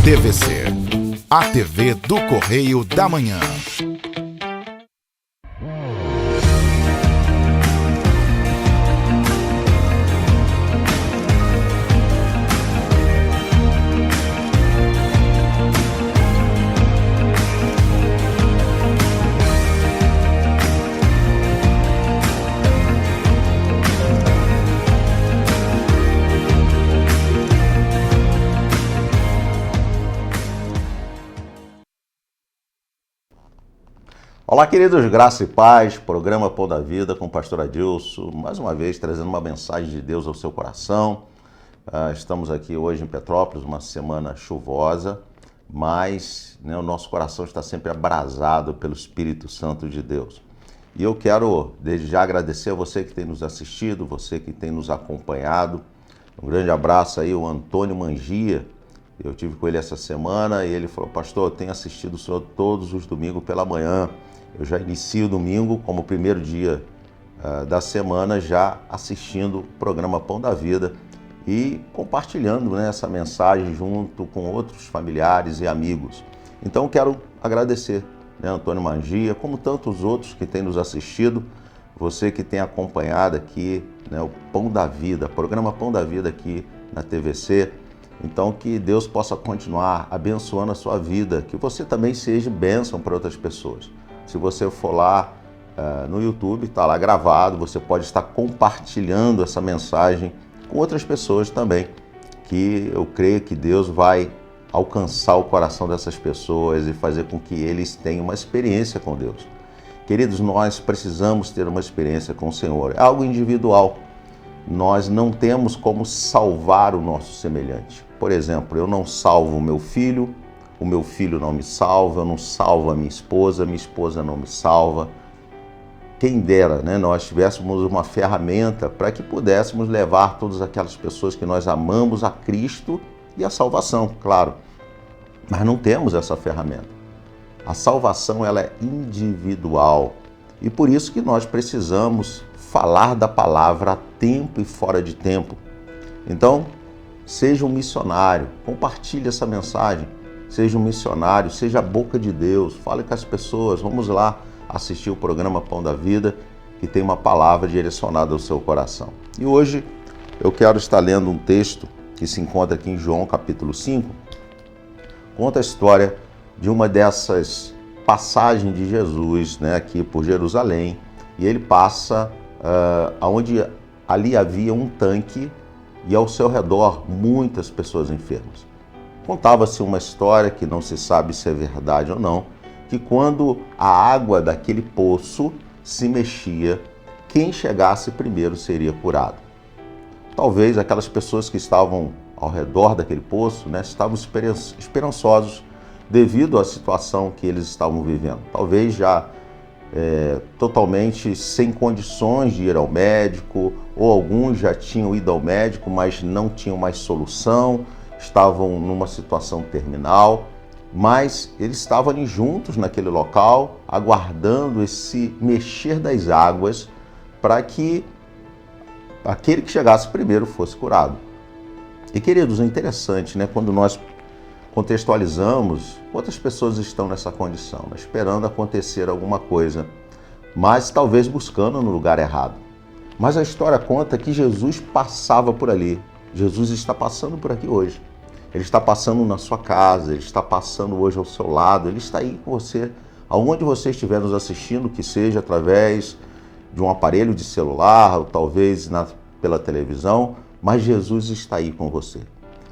TVC, a TV do Correio da Manhã. Olá, queridos, graça e paz, programa Pão da Vida com o pastor Adilson, mais uma vez trazendo uma mensagem de Deus ao seu coração. Estamos aqui hoje em Petrópolis, uma semana chuvosa, mas o nosso coração está sempre abrasado pelo Espírito Santo de Deus. E eu quero, desde já, agradecer a você que tem nos assistido, você que tem nos acompanhado. Um grande abraço aí, o Antônio Mangia. Eu tive com ele essa semana e ele falou: pastor, eu tenho assistido o senhor todos os domingos pela manhã. Eu já inicio o domingo como o primeiro dia da semana, já assistindo o programa Pão da Vida e compartilhando essa mensagem junto com outros familiares e amigos. Então quero agradecer, Antônio Mangia, como tantos outros que têm nos assistido, você que tem acompanhado aqui o Pão da Vida, programa Pão da Vida aqui na TVC. Então que Deus possa continuar abençoando a sua vida, que você também seja bênção para outras pessoas. Se você for lá no YouTube, está lá gravado, você pode estar compartilhando essa mensagem com outras pessoas também, que eu creio que Deus vai alcançar o coração dessas pessoas e fazer com que eles tenham uma experiência com Deus. Queridos, nós precisamos ter uma experiência com o Senhor, é algo individual. Nós não temos como salvar o nosso semelhante. Por exemplo, eu não salvo o meu filho não me salva, eu não salvo a minha esposa não me salva. Quem dera, nós tivéssemos uma ferramenta para que pudéssemos levar todas aquelas pessoas que nós amamos a Cristo e a salvação, claro. Mas não temos essa ferramenta. A salvação, ela é individual. E por isso que nós precisamos falar da palavra a tempo e fora de tempo. Então, seja um missionário, compartilhe essa mensagem. Seja um missionário, seja a boca de Deus, fale com as pessoas, vamos lá assistir o programa Pão da Vida, que tem uma palavra direcionada ao seu coração. E hoje eu quero estar lendo um texto que se encontra aqui em João capítulo 5, conta a história de uma dessas passagens de Jesus, aqui por Jerusalém, e ele passa onde ali havia um tanque e ao seu redor muitas pessoas enfermas. Contava-se uma história, que não se sabe se é verdade ou não, que quando a água daquele poço se mexia, quem chegasse primeiro seria curado. Talvez aquelas pessoas que estavam ao redor daquele poço estavam esperançosos devido à situação que eles estavam vivendo. Talvez já totalmente sem condições de ir ao médico, ou alguns já tinham ido ao médico, mas não tinham mais solução, estavam numa situação terminal, mas eles estavam ali juntos naquele local, aguardando esse mexer das águas para que aquele que chegasse primeiro fosse curado. E, queridos, é interessante, quando nós contextualizamos, quantas pessoas estão nessa condição, esperando acontecer alguma coisa, mas talvez buscando no lugar errado. Mas a história conta que Jesus passava por ali. Jesus está passando por aqui hoje. Ele está passando na sua casa, ele está passando hoje ao seu lado, ele está aí com você, aonde você estiver nos assistindo, que seja através de um aparelho de celular, ou talvez pela televisão, mas Jesus está aí com você.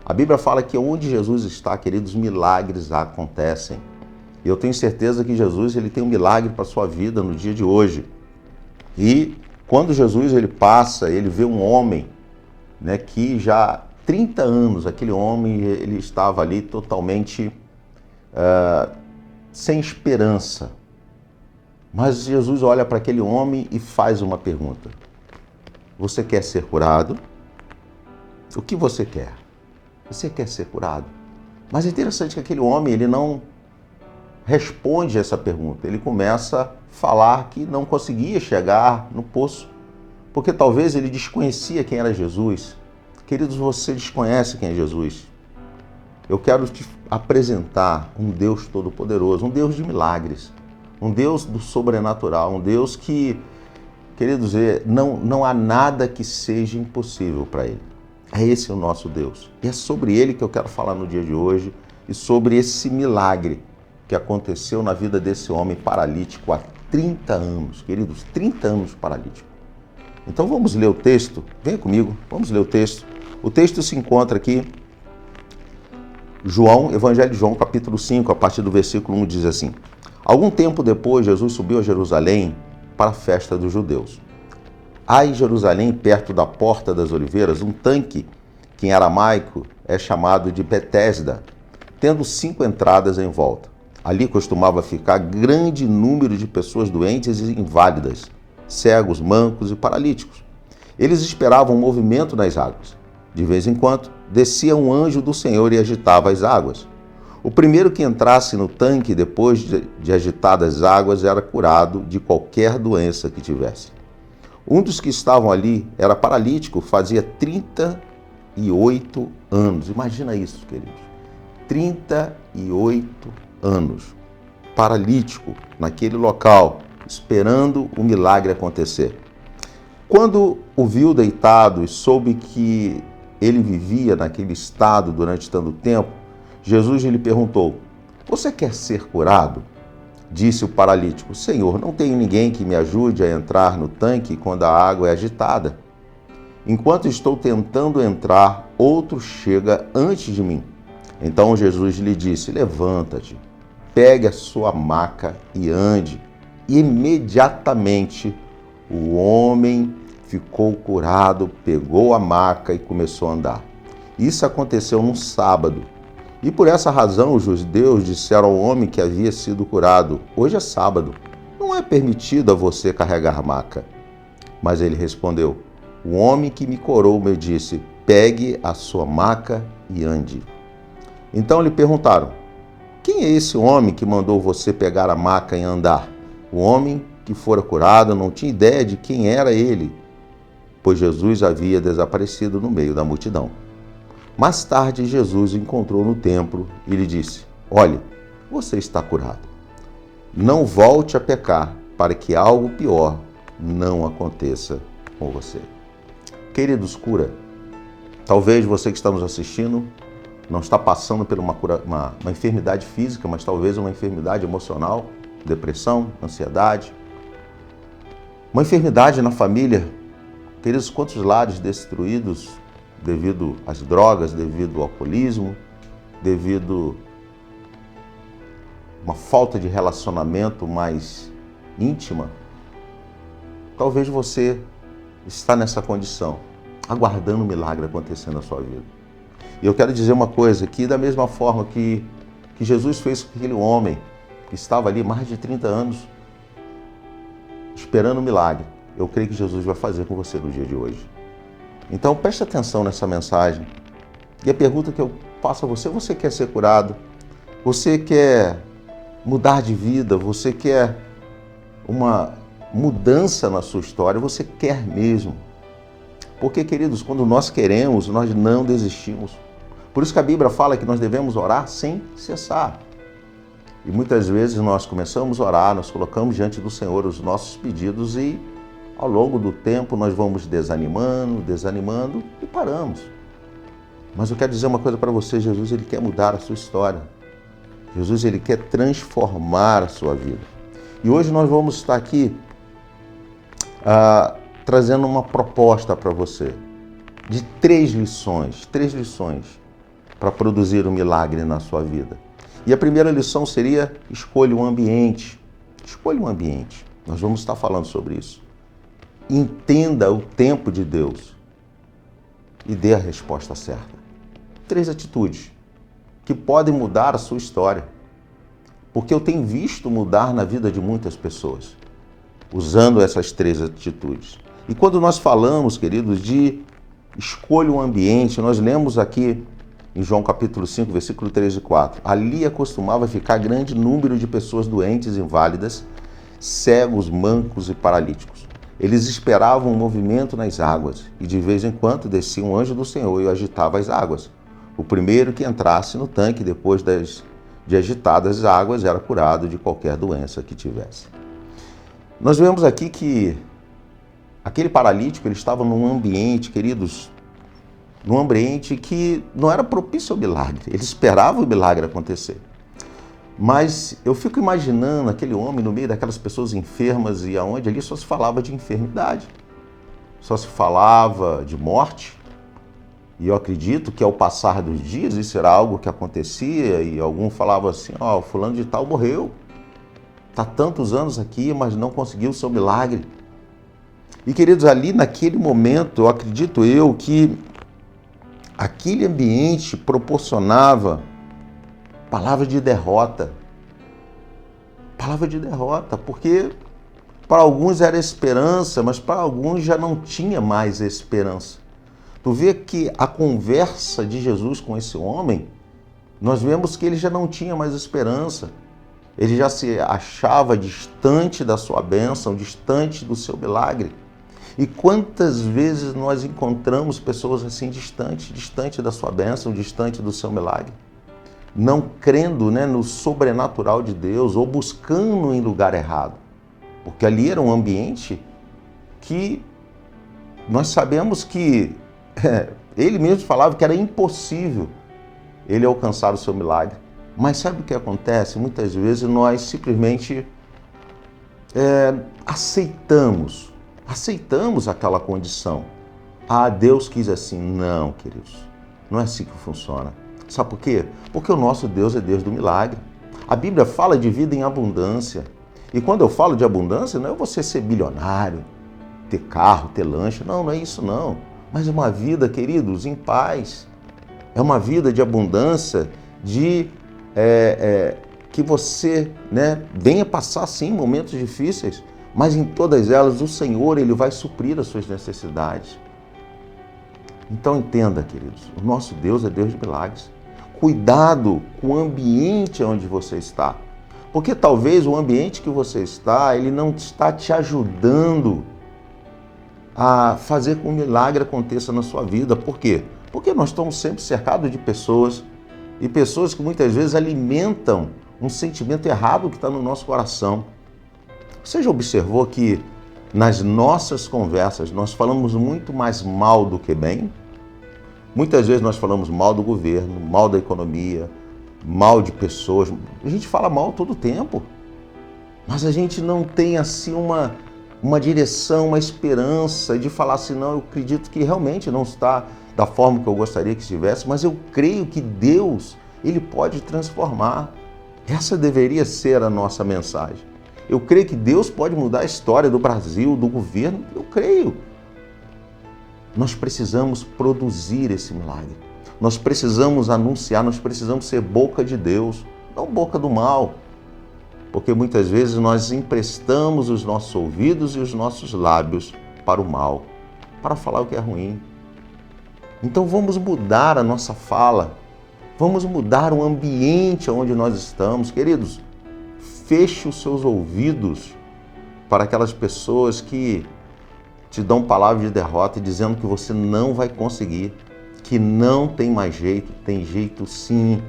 A Bíblia fala que onde Jesus está, queridos, milagres acontecem. E eu tenho certeza que Jesus ele tem um milagre para a sua vida no dia de hoje. E quando Jesus ele passa, ele vê um homem que já 30 anos, aquele homem ele estava ali totalmente sem esperança. Mas Jesus olha para aquele homem e faz uma pergunta: você quer ser curado? O que você quer? Você quer ser curado? Mas é interessante que aquele homem ele não responde essa pergunta. Ele começa a falar que não conseguia chegar no poço, porque talvez ele desconhecia quem era Jesus. Queridos, você desconhece quem é Jesus. Eu quero te apresentar um Deus todo-poderoso, um Deus de milagres, um Deus do sobrenatural, um Deus que, queridos, não há nada que seja impossível para Ele. É esse o nosso Deus. E é sobre Ele que eu quero falar no dia de hoje e sobre esse milagre que aconteceu na vida desse homem paralítico há 30 anos. Queridos, 30 anos paralítico. Então vamos ler o texto. Venha comigo, vamos ler o texto. O texto se encontra aqui, Evangelho de João, capítulo 5, a partir do versículo 1, diz assim: Algum tempo depois, Jesus subiu a Jerusalém para a festa dos judeus. Há em Jerusalém, perto da Porta das Oliveiras, um tanque que em aramaico é chamado de Betesda, tendo 5 entradas em volta. Ali costumava ficar grande número de pessoas doentes e inválidas, cegos, mancos e paralíticos. Eles esperavam um movimento nas águas. De vez em quando, descia um anjo do Senhor e agitava as águas. O primeiro que entrasse no tanque depois de agitadas as águas era curado de qualquer doença que tivesse. Um dos que estavam ali era paralítico, fazia 38 anos. Imagina isso, queridos. 38 anos. Paralítico, naquele local, esperando o milagre acontecer. Quando o viu deitado e soube que ele vivia naquele estado durante tanto tempo, Jesus lhe perguntou: Você quer ser curado? Disse o paralítico: Senhor, não tenho ninguém que me ajude a entrar no tanque quando a água é agitada. Enquanto estou tentando entrar, outro chega antes de mim. Então Jesus lhe disse: Levanta-te, pegue a sua maca e ande. E imediatamente o homem ficou curado, pegou a maca e começou a andar. Isso aconteceu num sábado. E por essa razão os judeus disseram ao homem que havia sido curado: Hoje é sábado, não é permitido a você carregar maca. Mas ele respondeu: O homem que me curou me disse: Pegue a sua maca e ande. Então lhe perguntaram: Quem é esse homem que mandou você pegar a maca e andar? O homem que fora curado não tinha ideia de quem era ele, pois Jesus havia desaparecido no meio da multidão. Mais tarde, Jesus o encontrou no templo e lhe disse: Olhe, você está curado. Não volte a pecar, para que algo pior não aconteça com você. Queridos, cura. Talvez você que está nos assistindo não está passando por uma enfermidade física, mas talvez uma enfermidade emocional, depressão, ansiedade. Uma enfermidade na família. Queridos, quantos lares destruídos devido às drogas, devido ao alcoolismo, devido a uma falta de relacionamento mais íntima. Talvez você está nessa condição, aguardando um milagre acontecer na sua vida. E eu quero dizer uma coisa, que da mesma forma que Jesus fez com aquele homem que estava ali mais de 30 anos, esperando um milagre, eu creio que Jesus vai fazer com você no dia de hoje. Então preste atenção nessa mensagem. E a pergunta que eu faço a você: você quer ser curado? Você quer mudar de vida? Você quer uma mudança na sua história? Você quer mesmo? Porque, queridos, quando nós queremos, nós não desistimos. Por isso que a Bíblia fala que nós devemos orar sem cessar. E muitas vezes nós começamos a orar, nós colocamos diante do Senhor os nossos pedidos e ao longo do tempo nós vamos desanimando e paramos. Mas eu quero dizer uma coisa para você: Jesus, ele quer mudar a sua história. Jesus, ele quer transformar a sua vida. E hoje nós vamos estar aqui trazendo uma proposta para você de 3 lições para produzir um milagre na sua vida. E a primeira lição seria: escolha um ambiente. Escolha um ambiente. Nós vamos estar falando sobre isso. Entenda o tempo de Deus e dê a resposta certa. 3 atitudes que podem mudar a sua história. Porque eu tenho visto mudar na vida de muitas pessoas usando essas 3 atitudes. E quando nós falamos, queridos, de escolha um ambiente, nós lemos aqui em João capítulo 5, versículo 3 e 4. Ali costumava ficar grande número de pessoas doentes, inválidas, cegos, mancos e paralíticos. Eles esperavam um movimento nas águas, e de vez em quando descia um anjo do Senhor e agitava as águas. O primeiro que entrasse no tanque depois de agitadas as águas era curado de qualquer doença que tivesse. Nós vemos aqui que aquele paralítico ele estava num ambiente, queridos, num ambiente que não era propício ao milagre. Ele esperava o milagre acontecer. Mas eu fico imaginando aquele homem no meio daquelas pessoas enfermas e aonde ali só se falava de enfermidade, só se falava de morte. E eu acredito que ao passar dos dias isso era algo que acontecia e algum falava assim, ó, fulano de tal morreu, está tantos anos aqui, mas não conseguiu o seu milagre. E queridos, ali naquele momento, eu acredito eu que aquele ambiente proporcionava palavra de derrota. Palavra de derrota, porque para alguns era esperança, mas para alguns já não tinha mais esperança. Tu vê que a conversa de Jesus com esse homem, nós vemos que ele já não tinha mais esperança. Ele já se achava distante da sua bênção, distante do seu milagre. E quantas vezes nós encontramos pessoas assim distante da sua bênção, distante do seu milagre? Não crendo, no sobrenatural de Deus ou buscando em lugar errado. Porque ali era um ambiente que nós sabemos que ele mesmo falava que era impossível ele alcançar o seu milagre. Mas sabe o que acontece? Muitas vezes nós simplesmente aceitamos aquela condição. Ah, Deus quis assim. Não, queridos, não é assim que funciona. Sabe por quê? Porque o nosso Deus é Deus do milagre. A Bíblia fala de vida em abundância. E quando eu falo de abundância, não é você ser bilionário, ter carro, ter lanche. Não é isso não. Mas é uma vida, queridos, em paz. É uma vida de abundância, de que você venha passar sim momentos difíceis, mas em todas elas o Senhor ele vai suprir as suas necessidades. Então entenda, queridos, o nosso Deus é Deus de milagres. Cuidado com o ambiente onde você está, porque talvez o ambiente que você está, ele não está te ajudando a fazer com que um milagre aconteça na sua vida. Por quê? Porque nós estamos sempre cercados de pessoas e pessoas que muitas vezes alimentam um sentimento errado que está no nosso coração. Você já observou que nas nossas conversas nós falamos muito mais mal do que bem? Muitas vezes nós falamos mal do governo, mal da economia, mal de pessoas. A gente fala mal todo o tempo, mas a gente não tem assim uma direção, uma esperança de falar assim, não, eu acredito que realmente não está da forma que eu gostaria que estivesse, mas eu creio que Deus, ele pode transformar. Essa deveria ser a nossa mensagem. Eu creio que Deus pode mudar a história do Brasil, do governo, eu creio. Nós precisamos produzir esse milagre. Nós precisamos anunciar, nós precisamos ser boca de Deus, não boca do mal. Porque muitas vezes nós emprestamos os nossos ouvidos e os nossos lábios para o mal, para falar o que é ruim. Então vamos mudar a nossa fala, vamos mudar o ambiente onde nós estamos. Queridos, feche os seus ouvidos para aquelas pessoas que te dão palavras de derrota dizendo que você não vai conseguir, que não tem mais jeito. Tem jeito sim.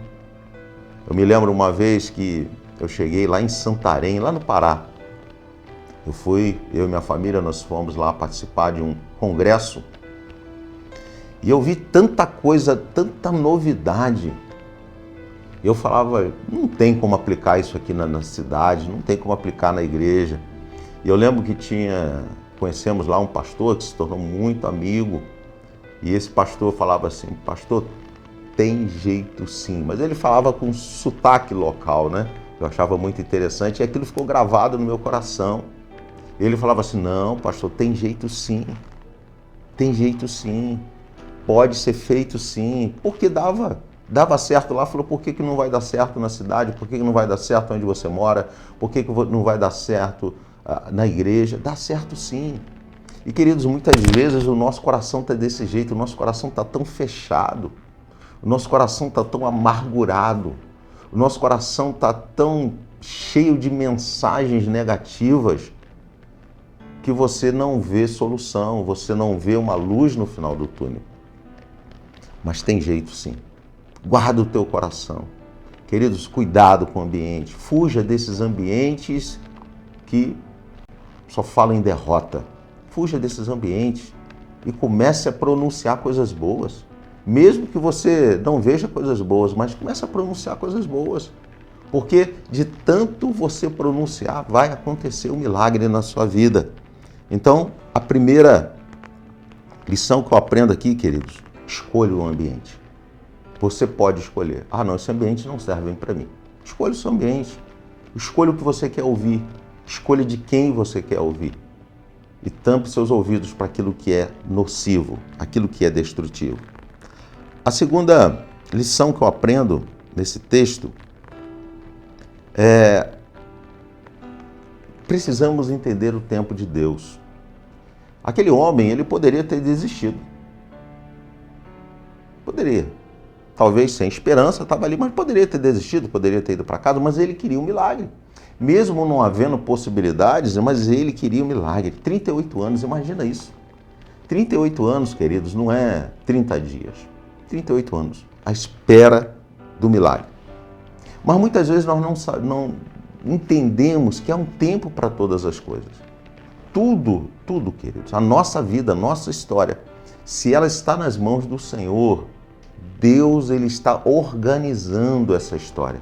Eu me lembro uma vez que eu cheguei lá em Santarém, lá no Pará. Eu e minha família, nós fomos lá participar de um congresso e eu vi tanta coisa, tanta novidade. Eu falava, não tem como aplicar isso aqui na cidade, não tem como aplicar na igreja. E eu lembro que conhecemos lá um pastor que se tornou muito amigo, e esse pastor falava assim, pastor, tem jeito sim, mas ele falava com sotaque local, Eu achava muito interessante e aquilo ficou gravado no meu coração. Ele falava assim, não, pastor, tem jeito sim, pode ser feito sim, porque dava certo lá, falou, por que não vai dar certo na cidade, por que não vai dar certo onde você mora, por que não vai dar certo na igreja? Dá certo sim. E queridos, muitas vezes o nosso coração está desse jeito, o nosso coração está tão fechado, o nosso coração está tão amargurado, o nosso coração está tão cheio de mensagens negativas que você não vê solução, você não vê uma luz no final do túnel. Mas tem jeito sim. Guarda o teu coração. Queridos, cuidado com o ambiente. Fuja desses ambientes que só falam em derrota. Fuja desses ambientes e comece a pronunciar coisas boas. Mesmo que você não veja coisas boas, mas comece a pronunciar coisas boas. Porque de tanto você pronunciar, vai acontecer um milagre na sua vida. Então, a primeira lição que eu aprendo aqui, queridos, escolha o ambiente. Você pode escolher. Ah, não, esse ambiente não serve para mim. Escolha o seu ambiente. Escolha o que você quer ouvir. Escolha de quem você quer ouvir. E tampe seus ouvidos para aquilo que é nocivo, aquilo que é destrutivo. A segunda lição que eu aprendo nesse texto é: precisamos entender o tempo de Deus. Aquele homem, ele poderia ter desistido. Poderia. Talvez sem esperança, estava ali, mas poderia ter desistido, poderia ter ido para casa, mas ele queria um milagre. Mesmo não havendo possibilidades, mas ele queria um milagre. 38 anos, imagina isso. 38 anos, queridos, não é 30 dias. 38 anos, à espera do milagre. Mas muitas vezes nós não entendemos que há um tempo para todas as coisas. Tudo, queridos, a nossa vida, a nossa história, se ela está nas mãos do Senhor, Deus, ele está organizando essa história.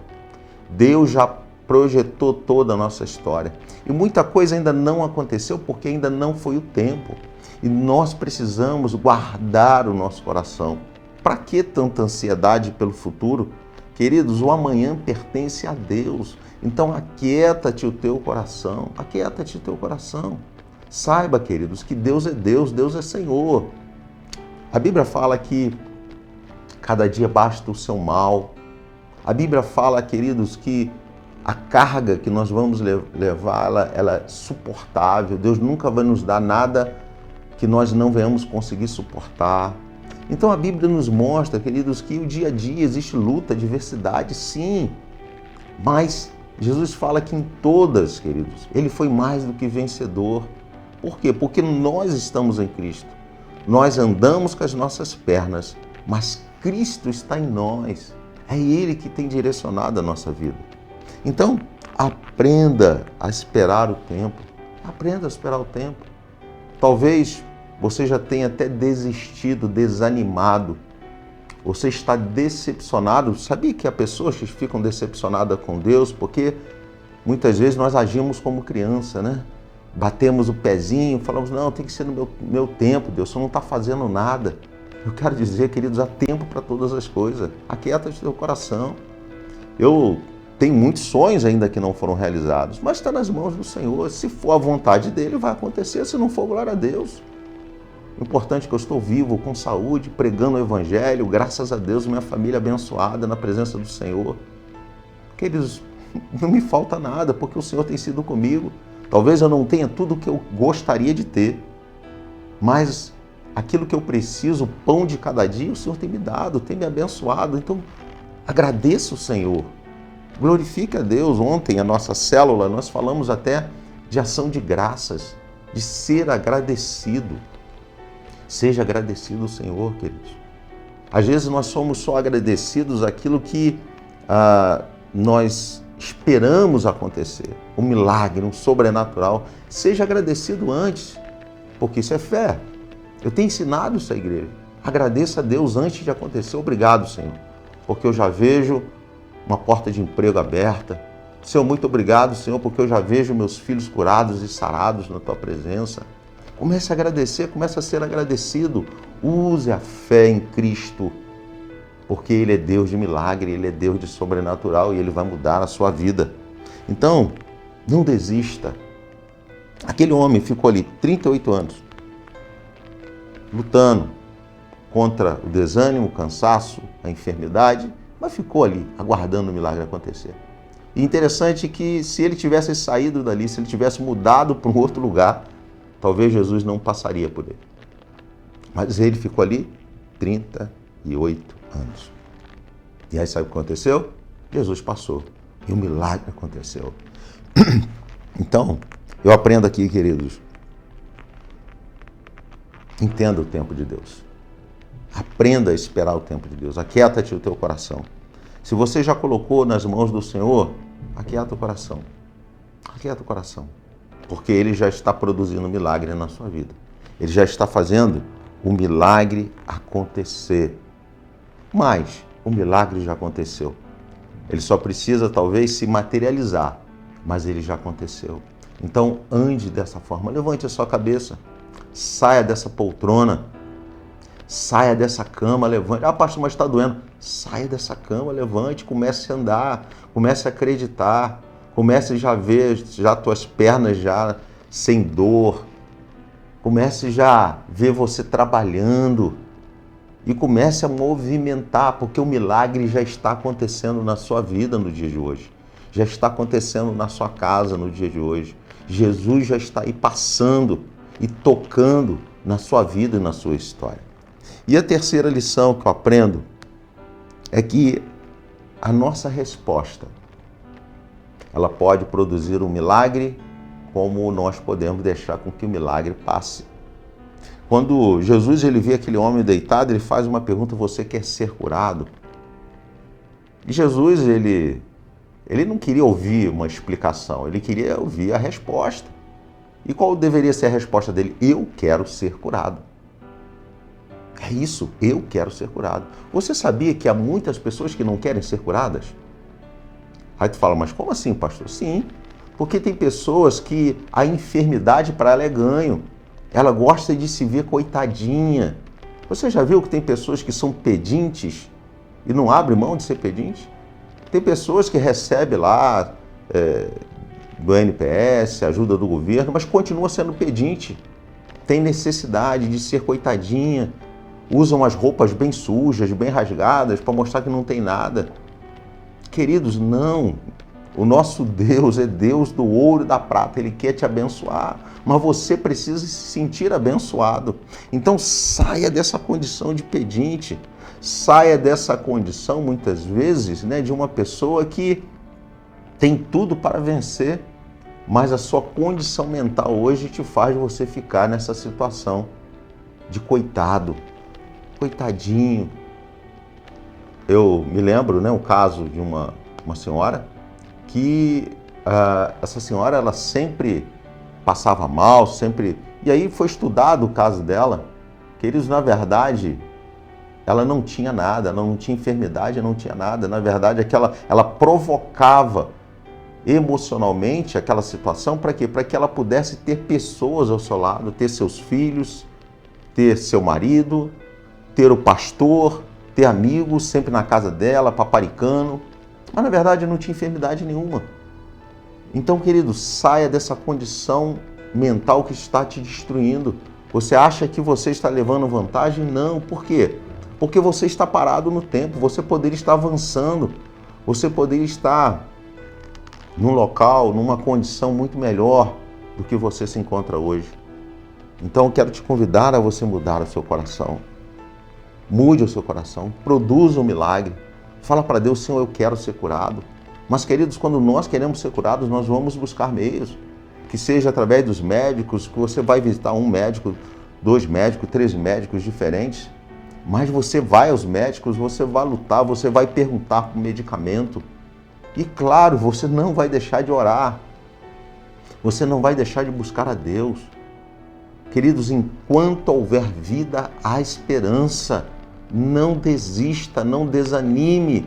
Deus já projetou toda a nossa história. E muita coisa ainda não aconteceu porque ainda não foi o tempo. E nós precisamos guardar o nosso coração. Para que tanta ansiedade pelo futuro? Queridos, o amanhã pertence a Deus. Então aquieta-te o teu coração. Aquieta-te o teu coração. Saiba, queridos, que Deus é Deus, Deus é Senhor. A Bíblia fala que cada dia basta o seu mal. A Bíblia fala, queridos, que a carga que nós vamos levar, ela é suportável. Deus nunca vai nos dar nada que nós não venhamos conseguir suportar. Então a Bíblia nos mostra, queridos, que o dia a dia existe luta, diversidade, sim. Mas Jesus fala que em todas, queridos, ele foi mais do que vencedor. Por quê? Porque nós estamos em Cristo. Nós andamos com as nossas pernas, mas Cristo está em nós. É Ele que tem direcionado a nossa vida. Então, aprenda a esperar o tempo. Aprenda a esperar o tempo. Talvez você já tenha até desistido, desanimado. Você está decepcionado. Sabia que há pessoas que ficam decepcionadas com Deus porque muitas vezes nós agimos como criança, né? Batemos o pezinho, falamos, não, tem que ser no meu tempo, Deus, você não está fazendo nada. Eu quero dizer, queridos, há tempo para todas as coisas. Aquieta-te teu coração. Eu tenho muitos sonhos ainda que não foram realizados, mas está nas mãos do Senhor. Se for a vontade dele, vai acontecer. Se não for, glória a Deus. O importante é que eu estou vivo, com saúde, pregando o Evangelho. Graças a Deus, minha família abençoada na presença do Senhor. Queridos, não me falta nada, porque o Senhor tem sido comigo. Talvez eu não tenha tudo o que eu gostaria de ter, mas aquilo que eu preciso, o pão de cada dia, o Senhor tem me dado, tem me abençoado. Então, agradeça o Senhor. Glorifique a Deus. Ontem, a nossa célula, nós falamos até de ação de graças, de ser agradecido. Seja agradecido ao Senhor, queridos. Às vezes nós somos só agradecidos àquilo que nós esperamos acontecer. Um milagre, um sobrenatural. Seja agradecido antes, porque isso é fé. Eu tenho ensinado isso à igreja. Agradeça a Deus antes de acontecer. Obrigado, Senhor, porque eu já vejo uma porta de emprego aberta. Senhor, muito obrigado, Senhor, porque eu já vejo meus filhos curados e sarados na Tua presença. Comece a agradecer, comece a ser agradecido. Use a fé em Cristo, porque Ele é Deus de milagre, Ele é Deus de sobrenatural e Ele vai mudar a sua vida. Então, não desista. Aquele homem ficou ali 38 anos, lutando contra o desânimo, o cansaço, a enfermidade, mas ficou ali, aguardando o milagre acontecer. E interessante que se ele tivesse saído dali, se ele tivesse mudado para um outro lugar, talvez Jesus não passaria por ele. Mas ele ficou ali 38 anos. E aí sabe o que aconteceu? Jesus passou e o milagre aconteceu. Então, eu aprendo aqui, queridos, entenda o tempo de Deus. Aprenda a esperar o tempo de Deus. Aquieta-te o teu coração. Se você já colocou nas mãos do Senhor, aquieta o coração. Aquieta o coração. Porque Ele já está produzindo um milagre na sua vida. Ele já está fazendo o milagre acontecer. Mas o milagre já aconteceu. Ele só precisa talvez se materializar, mas ele já aconteceu. Então ande dessa forma, levante a sua cabeça, saia dessa poltrona, saia dessa cama, levante. Ah, pastor, mas está doendo. Saia dessa cama, levante, comece a andar, comece a acreditar, comece já a ver já tuas pernas já sem dor, comece já a ver você trabalhando. E comece a movimentar, porque o milagre já está acontecendo na sua vida no dia de hoje. Já está acontecendo na sua casa no dia de hoje. Jesus já está aí passando e tocando na sua vida e na sua história. E a terceira lição que eu aprendo é que a nossa resposta, ela pode produzir um milagre, como nós podemos deixar com que o milagre passe. Quando Jesus ele vê aquele homem deitado, ele faz uma pergunta: você quer ser curado? E Jesus ele não queria ouvir uma explicação, ele queria ouvir a resposta. E qual deveria ser a resposta dele? Eu quero ser curado. É isso, eu quero ser curado. Você sabia que há muitas pessoas que não querem ser curadas? Aí tu fala, mas como assim, pastor? Sim, porque tem pessoas que a enfermidade para ela é ganho. Ela gosta de se ver coitadinha. Você já viu que tem pessoas que são pedintes e não abrem mão de ser pedinte? Tem pessoas que recebem lá do NPS, ajuda do governo, mas continua sendo pedinte. Tem necessidade de ser coitadinha. Usam as roupas bem sujas, bem rasgadas, para mostrar que não tem nada. Queridos, não. O nosso Deus é Deus do ouro e da prata. Ele quer te abençoar. Mas você precisa se sentir abençoado. Então saia dessa condição de pedinte. Saia dessa condição, muitas vezes, de uma pessoa que tem tudo para vencer, mas a sua condição mental hoje te faz você ficar nessa situação de coitado, coitadinho. Eu me lembro, o caso de uma senhora que essa senhora ela sempre passava mal, sempre... E aí foi estudado o caso dela, que eles, na verdade, ela não tinha nada, ela não tinha enfermidade, não tinha nada. Na verdade, ela provocava emocionalmente aquela situação para quê? Para que ela pudesse ter pessoas ao seu lado, ter seus filhos, ter seu marido, ter o pastor, ter amigos sempre na casa dela, paparicando. Mas, na verdade, não tinha enfermidade nenhuma. Então, querido, saia dessa condição mental que está te destruindo. Você acha que você está levando vantagem? Não. Por quê? Porque você está parado no tempo. Você poderia estar avançando. Você poderia estar num local, numa condição muito melhor do que você se encontra hoje. Então, eu quero te convidar a você mudar o seu coração. Mude o seu coração. Produza um milagre. Fala para Deus, Senhor, eu quero ser curado. Mas, queridos, quando nós queremos ser curados, nós vamos buscar meios. Que seja através dos médicos, que você vai visitar um médico, 2 médicos, 3 médicos diferentes. Mas você vai aos médicos, você vai lutar, você vai perguntar por medicamento. E, claro, você não vai deixar de orar. Você não vai deixar de buscar a Deus. Queridos, enquanto houver vida, há esperança. Não desista, não desanime.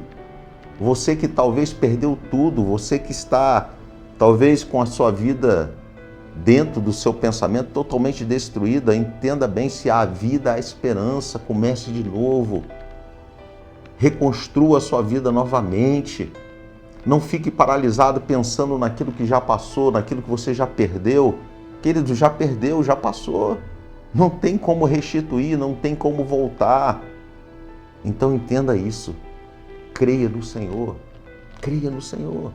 Você que talvez perdeu tudo, você que está talvez com a sua vida dentro do seu pensamento totalmente destruída, entenda bem, se há vida, há esperança, comece de novo. Reconstrua a sua vida novamente. Não fique paralisado pensando naquilo que já passou, naquilo que você já perdeu. Querido, já perdeu, já passou. Não tem como restituir, não tem como voltar. Então entenda isso. Creia no Senhor. Creia no Senhor.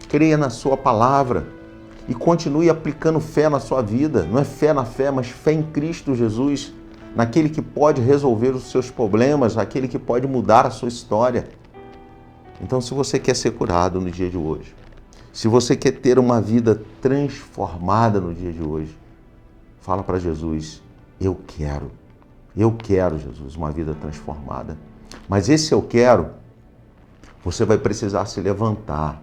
Creia na sua palavra. E continue aplicando fé na sua vida. Não é fé na fé, mas fé em Cristo Jesus. Naquele que pode resolver os seus problemas, naquele que pode mudar a sua história. Então, se você quer ser curado no dia de hoje, se você quer ter uma vida transformada no dia de hoje, fala para Jesus, eu quero. Eu quero, Jesus, uma vida transformada. Mas esse eu quero, você vai precisar se levantar.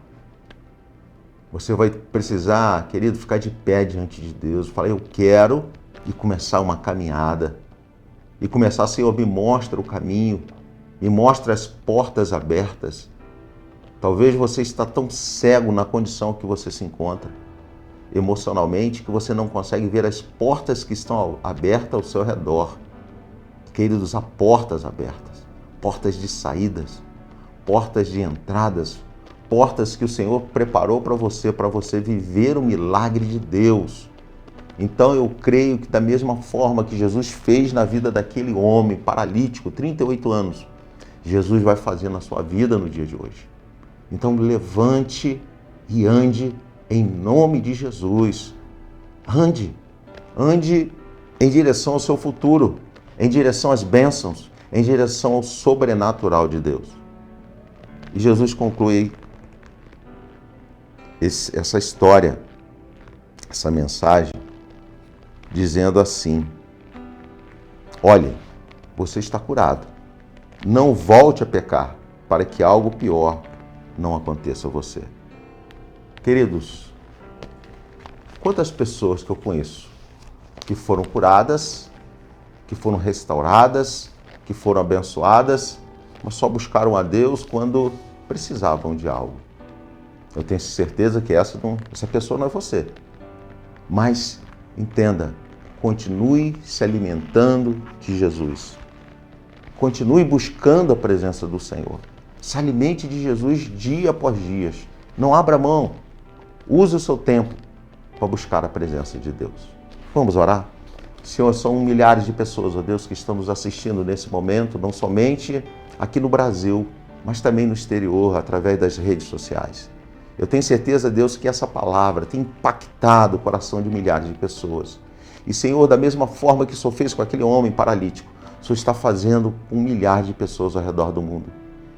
Você vai precisar, querido, ficar de pé diante de Deus. Falar, eu quero, e começar uma caminhada. E começar, Senhor, me mostra o caminho, me mostra as portas abertas. Talvez você está tão cego na condição que você se encontra, emocionalmente, que você não consegue ver as portas que estão abertas ao seu redor. Queridos, há portas abertas, portas de saídas, portas de entradas, portas que o Senhor preparou para você viver o milagre de Deus. Então eu creio que da mesma forma que Jesus fez na vida daquele homem paralítico, 38 anos, Jesus vai fazer na sua vida no dia de hoje. Então levante e ande em nome de Jesus. Ande em direção ao seu futuro, em direção às bênçãos, em direção ao sobrenatural de Deus. E Jesus conclui essa história, essa mensagem, dizendo assim: olhe, você está curado. Não volte a pecar, para que algo pior não aconteça a você. Queridos, quantas pessoas que eu conheço que foram curadas, que foram restauradas, que foram abençoadas, mas só buscaram a Deus quando precisavam de algo. Eu tenho certeza que essa pessoa não é você. Mas entenda, continue se alimentando de Jesus. Continue buscando a presença do Senhor. Se alimente de Jesus dia após dia. Não abra mão. Use o seu tempo para buscar a presença de Deus. Vamos orar? Senhor, são milhares de pessoas, ó Deus, que estão nos assistindo nesse momento, não somente aqui no Brasil, mas também no exterior, através das redes sociais. Eu tenho certeza, Deus, que essa palavra tem impactado o coração de milhares de pessoas. E, Senhor, da mesma forma que o Senhor fez com aquele homem paralítico, o Senhor está fazendo com milhares de pessoas ao redor do mundo.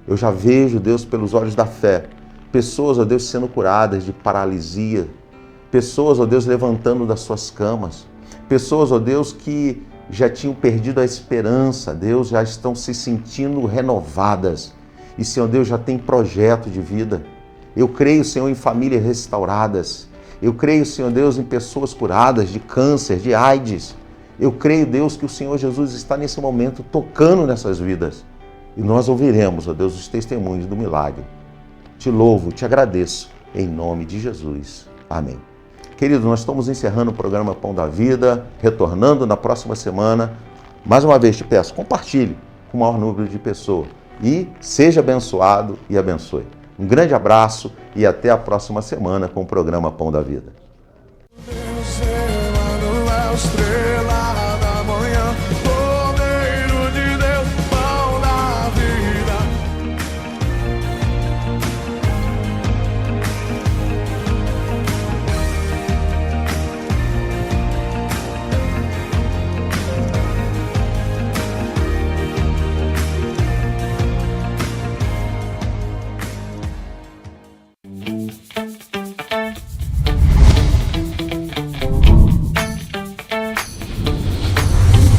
Eu já vejo, Deus, pelos olhos da fé, pessoas, ó Deus, sendo curadas de paralisia, pessoas, ó Deus, levantando das suas camas, pessoas, ó Deus, que já tinham perdido a esperança, Deus, já estão se sentindo renovadas. E, Senhor Deus, já tem projeto de vida. Eu creio, Senhor, em famílias restauradas. Eu creio, Senhor Deus, em pessoas curadas de câncer, de AIDS. Eu creio, Deus, que o Senhor Jesus está nesse momento tocando nessas vidas. E nós ouviremos, ó Deus, os testemunhos do milagre. Te louvo, te agradeço, em nome de Jesus. Amém. Querido, nós estamos encerrando o programa Pão da Vida, retornando na próxima semana. Mais uma vez te peço, compartilhe com o maior número de pessoas e seja abençoado e abençoe. Um grande abraço e até a próxima semana com o programa Pão da Vida.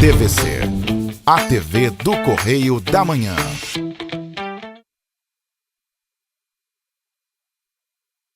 TVC, a TV do Correio da Manhã.